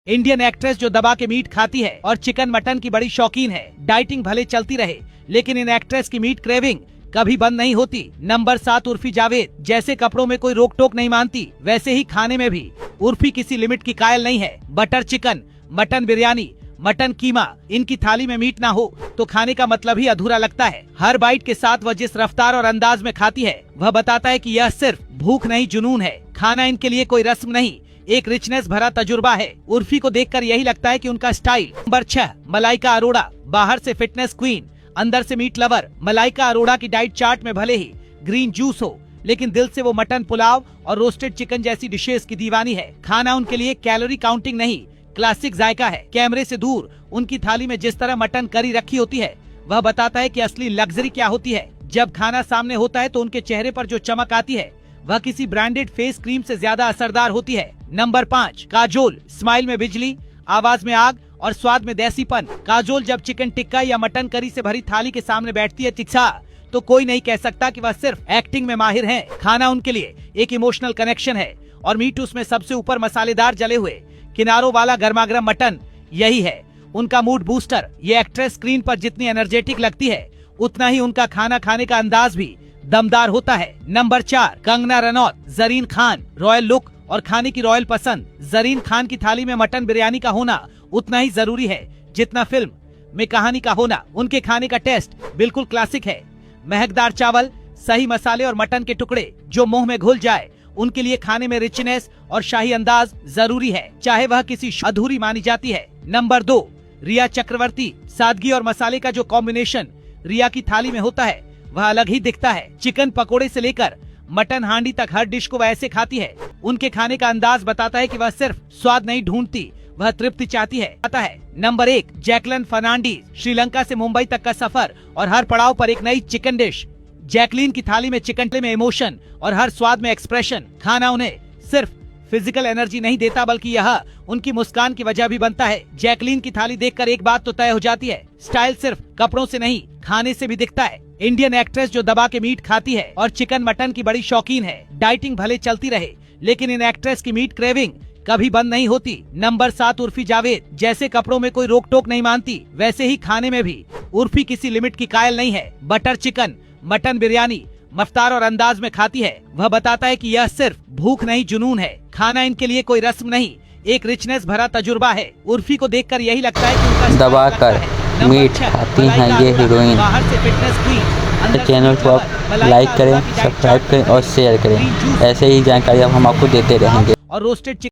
Indian actress जो दबा के मीट खाती है और चिकन मटन की बड़ी शौकीन है। डाइटिंग भले चलती रहे लेकिन इन एक्ट्रेस की मीट क्रेविंग कभी बंद नहीं होती। नंबर 7 उर्फी जावेद। जैसे कपड़ों में कोई रोक टोक नहीं मानती, वैसे ही खाने में भी उर्फी किसी लिमिट की कायल नहीं है। Butter chicken, mutton biryani, mutton keema, इनकी थाली में मीट ना हो तो खाने का मतलब ही अधूरा लगता है। हर बाइट के साथ वह जिस रफ्तार और अंदाज में खाती है वह बताता है कि यह सिर्फ भूख नहीं जुनून है। खाना इनके लिए कोई रस्म नहीं, एक रिचनेस भरा तजुर्बा है। उर्फी को देखकर यही लगता है कि उनका स्टाइल। नंबर 6 मलाइका अरोड़ा। बाहर से फिटनेस क्वीन, अंदर से मीट लवर। मलाइका अरोड़ा की डाइट चार्ट में भले ही ग्रीन जूस हो, लेकिन दिल से वो मटन पुलाव और रोस्टेड चिकन जैसी डिशेस की दीवानी है। खाना उनके लिए कैलोरी काउंटिंग नहीं, क्लासिक जायका है। कैमरे से दूर उनकी थाली में जिस तरह मटन करी रखी होती है वह बताता है कि असली लग्जरी क्या होती है। जब खाना सामने होता है तो उनके चेहरे पर जो चमक आती है वह किसी ब्रांडेड फेस क्रीम से ज्यादा असरदार होती है। नंबर 5 काजोल। स्माइल में बिजली, आवाज में आग और स्वाद में देसीपन। काजोल जब चिकन टिक्का या मटन करी से भरी थाली के सामने बैठती है तिक्सा, तो कोई नहीं कह सकता कि वह सिर्फ एक्टिंग में माहिर हैं। खाना उनके लिए एक इमोशनल कनेक्शन है और मीट उसमें सबसे ऊपर मसालेदार जले हुए किनारों वाला गर्मागर्म मटन यही है उनका मूड बूस्टर। ये एक्ट्रेस स्क्रीन पर जितनी एनर्जेटिक लगती है उतना ही उनका खाना खाने का अंदाज भी दमदार होता है। Number 4 Kangana Ranaut. Zareen Khan. Royal look और खाने की रॉयल पसंद। जरीन खान की थाली में मटन बिरयानी का होना उतना ही जरूरी है जितना फिल्म में कहानी का होना। उनके खाने का टेस्ट बिल्कुल क्लासिक है। महकदार चावल, सही मसाले और मटन के टुकड़े जो मुंह में घुल जाए। उनके लिए खाने में रिचनेस और शाही अंदाज जरूरी है, चाहे वह किसी अधूरी मानी जाती है। नंबर 2 रिया चक्रवर्ती। सादगी और मसाले का जो कॉम्बिनेशन रिया की थाली में होता है वह अलग ही दिखता है। चिकन पकोड़े से लेकर मटन हांडी तक हर डिश को वह ऐसे खाती है। उनके खाने का अंदाज बताता है कि वह सिर्फ स्वाद नहीं ढूंढती, वह तृप्ति चाहती है। आता है नंबर 1 जैकलिन फर्नांडीज। श्रीलंका से मुंबई तक का सफर और हर पड़ाव पर एक नई चिकन डिश। जैकलीन की थाली में चिकन में इमोशन और हर स्वाद में एक्सप्रेशन। खाना उन्हें सिर्फ फिजिकल एनर्जी नहीं देता बल्कि यह उनकी मुस्कान की वजह भी बनता है। जैकलीन की थाली देखकर एक बात तो तय हो जाती है, स्टाइल सिर्फ कपड़ों से नहीं खाने से भी दिखता है। इंडियन एक्ट्रेस जो दबा के मीट खाती है और चिकन मटन की बड़ी शौकीन है। डाइटिंग भले चलती रहे लेकिन इन एक्ट्रेस की मीट क्रेविंग कभी बंद नहीं होती। नंबर 7 उर्फी जावेद। जैसे कपड़ों में कोई रोक टोक नहीं मानती, वैसे ही खाने में भी उर्फी किसी लिमिट की कायल नहीं है। बटर चिकन, मटन बिरयानी रफ्तार और अंदाज में खाती है। वह बताता है कि यह सिर्फ भूख नहीं जुनून है। खाना इनके लिए कोई रस्म नहीं, एक रिचनेस भरा तजुर्बा है। उर्फी को देखकर यही लगता है कि उनका दबा कर मीट खाती हैं ये हीरोइन। बाहर से फिटनेस क्वीन। चैनल को आप लाइक करें, सब्सक्राइब करें और शेयर करें। ऐसे ही जानकारी हम आपको देते रहेंगे। और रोस्टेड